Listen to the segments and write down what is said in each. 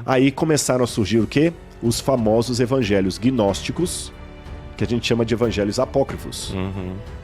Aí começaram a surgir o quê? Os famosos evangelhos gnósticos, que a gente chama de evangelhos apócrifos.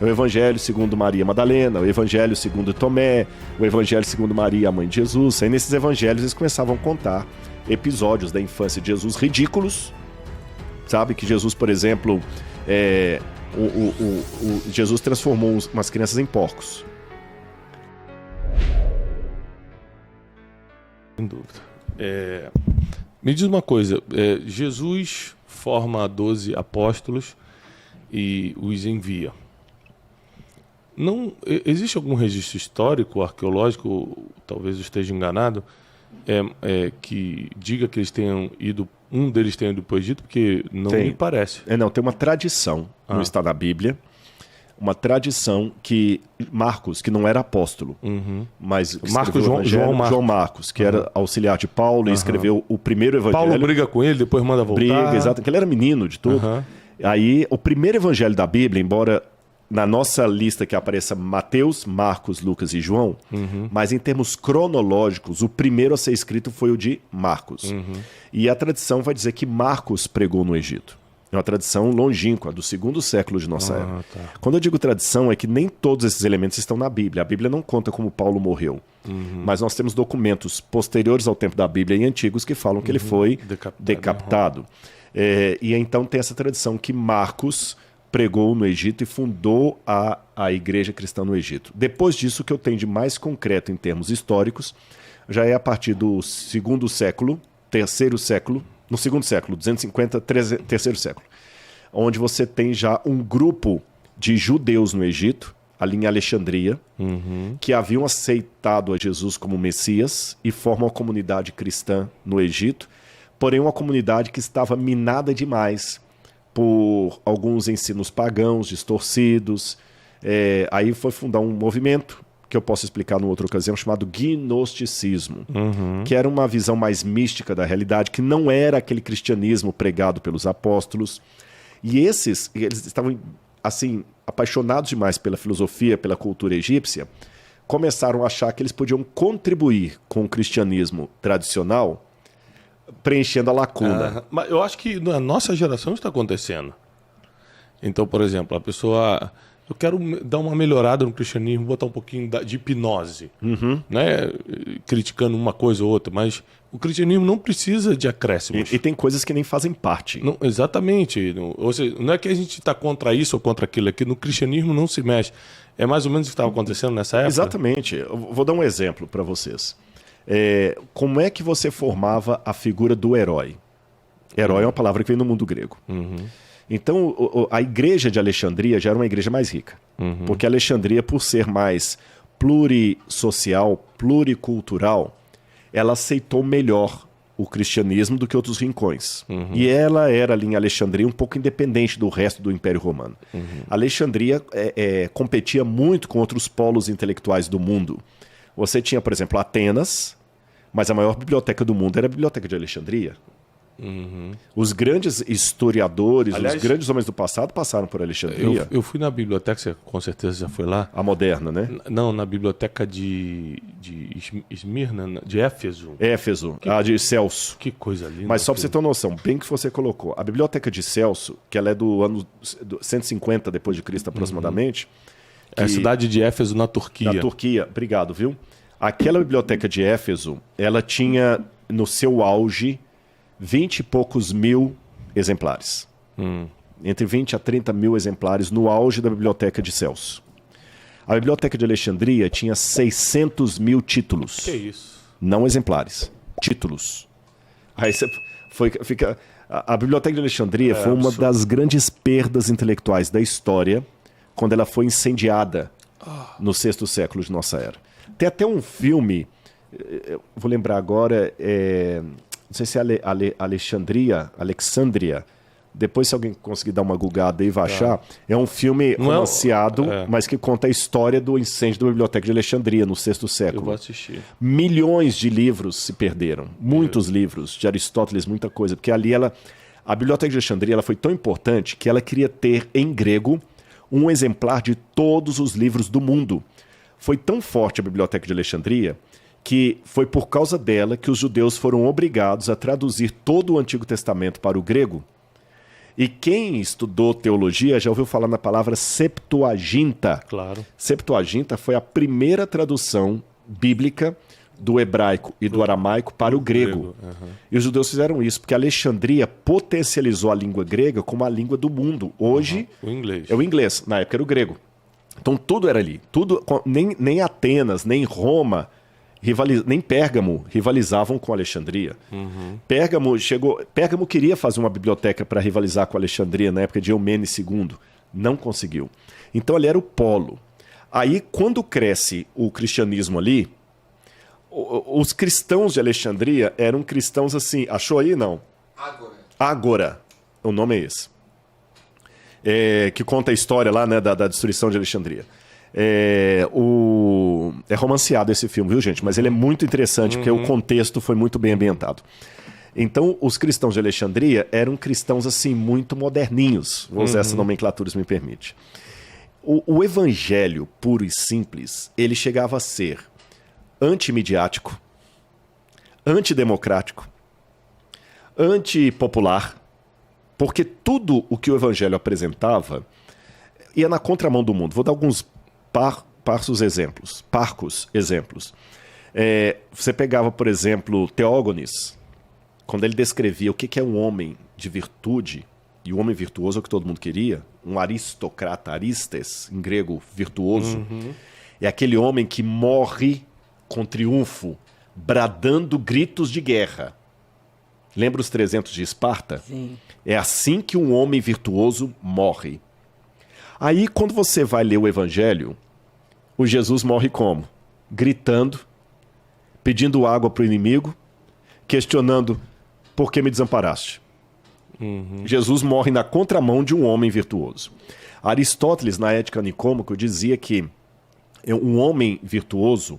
É o evangelho segundo Maria Madalena, o evangelho segundo Tomé, o evangelho segundo Maria, a mãe de Jesus. Aí nesses evangelhos eles começavam a contar episódios da infância de Jesus ridículos, sabe? Que Jesus, por exemplo, Jesus transformou umas crianças em porcos. Sem dúvida. Me diz uma coisa, Jesus forma 12 apóstolos e os envia. Não, existe algum registro histórico, arqueológico, talvez eu esteja enganado, que diga que eles tenham ido, um deles tenha ido para o Egito, porque não me parece. Não, tem uma tradição, não está na Bíblia, uma tradição que Marcos, que não era apóstolo, mas Marcos, João Marcos, que era auxiliar de Paulo e escreveu o primeiro evangelho. Paulo briga com ele, depois manda voltar. Briga, exato, porque ele era menino de tudo. Aí, o primeiro evangelho da Bíblia, embora na nossa lista que apareça Mateus, Marcos, Lucas e João, mas em termos cronológicos, o primeiro a ser escrito foi o de Marcos. E a tradição vai dizer que Marcos pregou no Egito. É uma tradição longínqua, do 2º século de nossa era. Quando eu digo tradição, é que nem todos esses elementos estão na Bíblia. A Bíblia não conta como Paulo morreu. Mas nós temos documentos posteriores ao tempo da Bíblia e antigos que falam que ele foi decapitado. E então tem essa tradição que Marcos pregou no Egito e fundou a igreja cristã no Egito. Depois disso, o que eu tenho de mais concreto em termos históricos já é a partir do 2º século, 3º século, no 2º século, 250, 3º século, onde você tem já um grupo de judeus no Egito, ali em Alexandria, que haviam aceitado a Jesus como Messias e formam uma comunidade cristã no Egito, porém uma comunidade que estava minada demais por alguns ensinos pagãos, distorcidos. Aí foi fundar um movimento que eu posso explicar numa outra ocasião, chamado gnosticismo, que era uma visão mais mística da realidade, que não era aquele cristianismo pregado pelos apóstolos. E eles estavam assim apaixonados demais pela filosofia, pela cultura egípcia, começaram a achar que eles podiam contribuir com o cristianismo tradicional, preenchendo a lacuna. Mas eu acho que na nossa geração isso está acontecendo. Então, por exemplo, a pessoa... Eu quero dar uma melhorada no cristianismo, botar um pouquinho de hipnose, né? Criticando uma coisa ou outra, mas o cristianismo não precisa de acréscimos. E tem coisas que nem fazem parte. Não, exatamente. Ou seja, não é que a gente está contra isso ou contra aquilo, aqui no cristianismo não se mexe. É mais ou menos o que estava acontecendo nessa época? Exatamente. Eu vou dar um exemplo para vocês. Como é que você formava a figura do herói? Herói é uma palavra que vem do mundo grego. Então, a igreja de Alexandria já era uma igreja mais rica. Porque Alexandria, por ser mais plurissocial, pluricultural, ela aceitou melhor o cristianismo do que outros rincões. E ela era, ali em Alexandria, um pouco independente do resto do Império Romano. Alexandria competia muito com outros polos intelectuais do mundo. Você tinha, por exemplo, Atenas, mas a maior biblioteca do mundo era a Biblioteca de Alexandria. Os grandes historiadores, aliás, os grandes homens do passado passaram por Alexandria. Eu fui na biblioteca, você com certeza já foi lá. A moderna, né? Não, na biblioteca de Esmirna, de Éfeso. Éfeso, a de Celso. Que coisa linda. Mas só para você ter uma noção, bem que você colocou, a biblioteca de Celso, que ela é do ano 150 depois de Cristo aproximadamente. É a cidade de Éfeso, na Turquia. Na Turquia, obrigado, viu? Aquela biblioteca de Éfeso, ela tinha no seu auge 20 e poucos mil exemplares. Entre 20 a 30 mil exemplares no auge da biblioteca de Celso. A biblioteca de Alexandria tinha 600 mil títulos. Que isso? Não exemplares, títulos. Aí você fica... A biblioteca de Alexandria foi uma das grandes perdas intelectuais da história quando ela foi incendiada no 6º século de nossa era. Tem até um filme, vou lembrar agora... não sei se é Alexandria. Depois, se alguém conseguir dar uma googada aí, vai achar. É um filme romanceado, mas que conta a história do incêndio da Biblioteca de Alexandria, no 6º século. Eu vou assistir. Milhões de livros se perderam. Muitos livros de Aristóteles, muita coisa. Porque ali a Biblioteca de Alexandria ela foi tão importante que ela queria ter, em grego, um exemplar de todos os livros do mundo. Foi tão forte a Biblioteca de Alexandria que foi por causa dela que os judeus foram obrigados a traduzir todo o Antigo Testamento para o grego. E quem estudou teologia já ouviu falar na palavra Septuaginta. Claro. Septuaginta foi a primeira tradução bíblica do hebraico e do aramaico para o grego. Uhum. E os judeus fizeram isso porque Alexandria potencializou a língua grega como a língua do mundo. Hoje o inglês. É o inglês, na época era o grego. Então tudo era ali. Tudo, nem Atenas, nem Roma, nem Pérgamo rivalizavam com Alexandria. Uhum. Pérgamo queria fazer uma biblioteca para rivalizar com Alexandria na época de Eumênides II. Não conseguiu. Então ali era o polo. Aí quando cresce o cristianismo ali, os cristãos de Alexandria eram cristãos assim... Achou aí? Não. Ágora. O nome é esse. Que conta a história lá, né, da destruição de Alexandria. É romanceado esse filme, viu, gente? Mas ele é muito interessante, porque o contexto foi muito bem ambientado. Então, os cristãos de Alexandria eram cristãos assim muito moderninhos. Vou usar essa nomenclatura, se me permite. O evangelho puro e simples, ele chegava a ser antimidiático, antidemocrático, antipopular, porque tudo o que o evangelho apresentava ia na contramão do mundo. Vou dar alguns parcos exemplos. Você pegava, por exemplo, Teógones, quando ele descrevia o que é um homem de virtude, e o homem virtuoso é o que todo mundo queria, um aristocrata, aristes, em grego, virtuoso, é aquele homem que morre com triunfo, bradando gritos de guerra. Lembra os 300 de Esparta? Sim. É assim que um homem virtuoso morre. Aí, quando você vai ler o Evangelho, o Jesus morre como? Gritando, pedindo água para o inimigo, questionando, por que me desamparaste? Jesus morre na contramão de um homem virtuoso. Aristóteles, na Ética Nicômaco, dizia que um homem virtuoso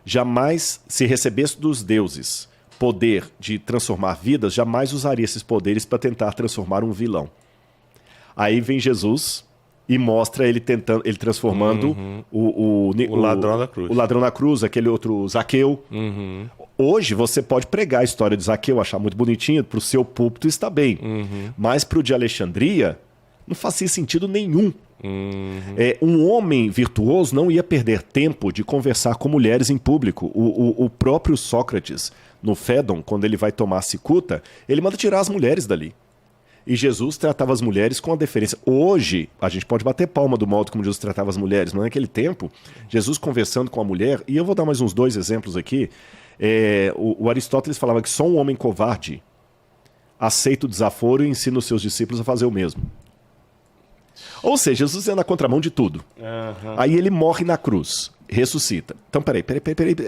jamais, se recebesse dos deuses poder de transformar vidas, jamais usaria esses poderes para tentar transformar um vilão. Aí vem Jesus e mostra ele transformando o ladrão da cruz. O ladrão da cruz, aquele outro Zaqueu. Hoje você pode pregar a história de Zaqueu, achar muito bonitinha, para o seu púlpito está bem. Mas para o de Alexandria, não fazia sentido nenhum. Um homem virtuoso não ia perder tempo de conversar com mulheres em público. O próprio Sócrates, no Fédon, quando ele vai tomar a cicuta, ele manda tirar as mulheres dali. E Jesus tratava as mulheres com a deferência. Hoje, a gente pode bater palma do modo como Jesus tratava as mulheres, mas naquele tempo, Jesus conversando com a mulher, e eu vou dar mais uns 2 exemplos aqui, o Aristóteles falava que só um homem covarde aceita o desaforo e ensina os seus discípulos a fazer o mesmo. Ou seja, Jesus é na contramão de tudo. Aí ele morre na cruz, ressuscita. Então, peraí.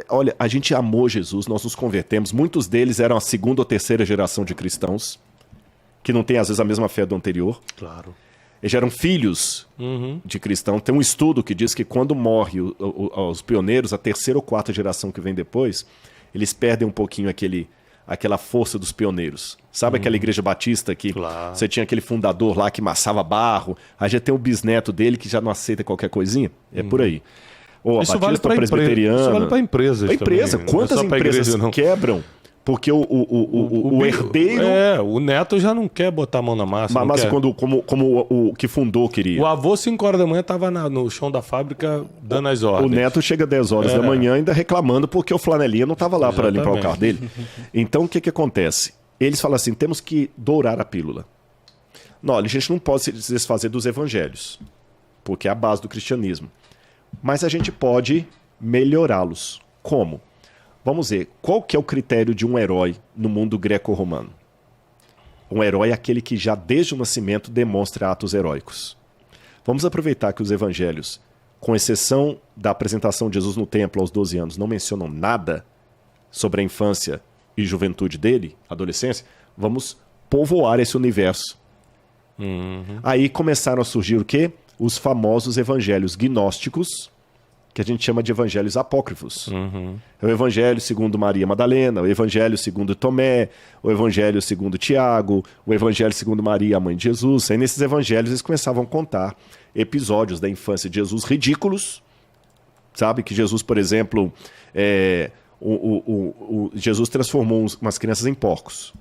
Olha, a gente amou Jesus, nós nos convertemos. Muitos deles eram a 2ª ou 3ª geração de cristãos, que não tem, às vezes, a mesma fé do anterior. Claro. Eles eram filhos de cristão. Tem um estudo que diz que quando morre os pioneiros, a 3ª ou 4ª geração que vem depois, eles perdem um pouquinho aquela força dos pioneiros. Sabe aquela igreja batista que você tinha aquele fundador lá que amassava barro, aí já tem o bisneto dele que já não aceita qualquer coisinha? É por aí. Ou a Isso batista vale para presbiteriana. Isso vale para empresas também. Empresa. Né? Quantas empresas quebram? Porque o herdeiro... o neto já não quer botar a mão na massa. Mas como o que fundou queria. O avô, 5 horas da manhã, estava no chão da fábrica dando as ordens. O neto chega 10 horas da manhã ainda reclamando porque o flanelinha não estava lá para limpar o carro dele. Então, o que acontece? Eles falam assim, temos que dourar a pílula. Não, a gente não pode se desfazer dos evangelhos, porque é a base do cristianismo. Mas a gente pode melhorá-los. Como? Vamos ver, qual que é o critério de um herói no mundo greco-romano? Um herói é aquele que já desde o nascimento demonstra atos heróicos. Vamos aproveitar que os evangelhos, com exceção da apresentação de Jesus no templo aos 12 anos, não mencionam nada sobre a infância e juventude dele, adolescência. Vamos povoar esse universo. Aí começaram a surgir o quê? Os famosos evangelhos gnósticos, que a gente chama de evangelhos apócrifos. É o evangelho segundo Maria Madalena, o evangelho segundo Tomé, o evangelho segundo Tiago, o evangelho segundo Maria, a mãe de Jesus. Aí nesses evangelhos eles começavam a contar episódios da infância de Jesus ridículos. Sabe que Jesus, por exemplo, Jesus transformou umas crianças em porcos.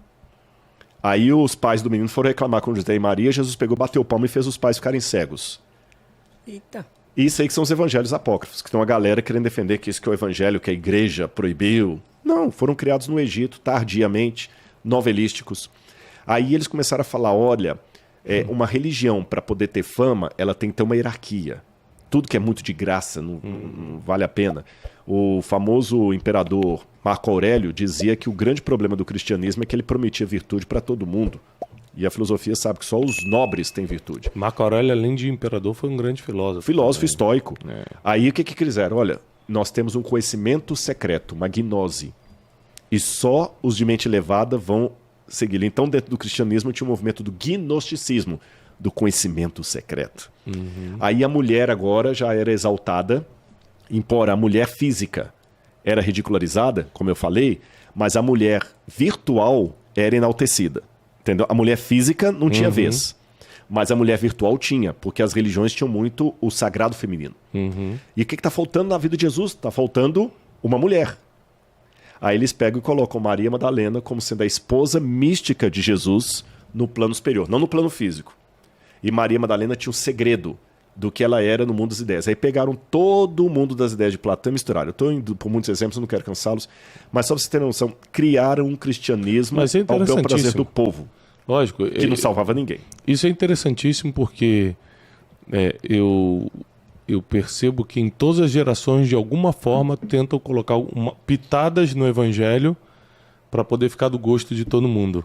Aí os pais do menino foram reclamar com José e Maria, Jesus pegou, bateu palma e fez os pais ficarem cegos. Eita. Isso aí que são os evangelhos apócrifos, que tem uma galera querendo defender que isso que é o evangelho que a igreja proibiu. Não, foram criados no Egito, tardiamente, novelísticos. Aí eles começaram a falar, olha, uma religião, para poder ter fama, ela tem que ter uma hierarquia. Tudo que é muito de graça não vale a pena. O famoso imperador Marco Aurélio dizia que o grande problema do cristianismo é que ele prometia virtude para todo mundo. E a filosofia sabe que só os nobres têm virtude. Marco Aurélio, além de imperador, foi um grande filósofo. Filósofo estoico. Aí o que fizeram? Olha, nós temos um conhecimento secreto, uma gnose. E só os de mente elevada vão segui-lo. Então, dentro do cristianismo, tinha um movimento do gnosticismo, do conhecimento secreto. Aí a mulher agora já era exaltada, embora a mulher física era ridicularizada, como eu falei, mas a mulher virtual era enaltecida. Entendeu? A mulher física não tinha vez, mas a mulher virtual tinha, porque as religiões tinham muito o sagrado feminino. E o que está faltando na vida de Jesus? Está faltando uma mulher. Aí eles pegam e colocam Maria Madalena como sendo a esposa mística de Jesus no plano superior, não no plano físico. E Maria Madalena tinha um segredo do que ela era no mundo das ideias. Aí pegaram todo o mundo das ideias de Platão e misturaram. Eu estou indo por muitos exemplos, eu não quero cansá-los, mas só para vocês terem noção, criaram um cristianismo ao bel prazer do povo. Lógico. Que não salvava ninguém. Isso é interessantíssimo porque eu percebo que em todas as gerações, de alguma forma, tentam colocar pitadas no evangelho para poder ficar do gosto de todo mundo.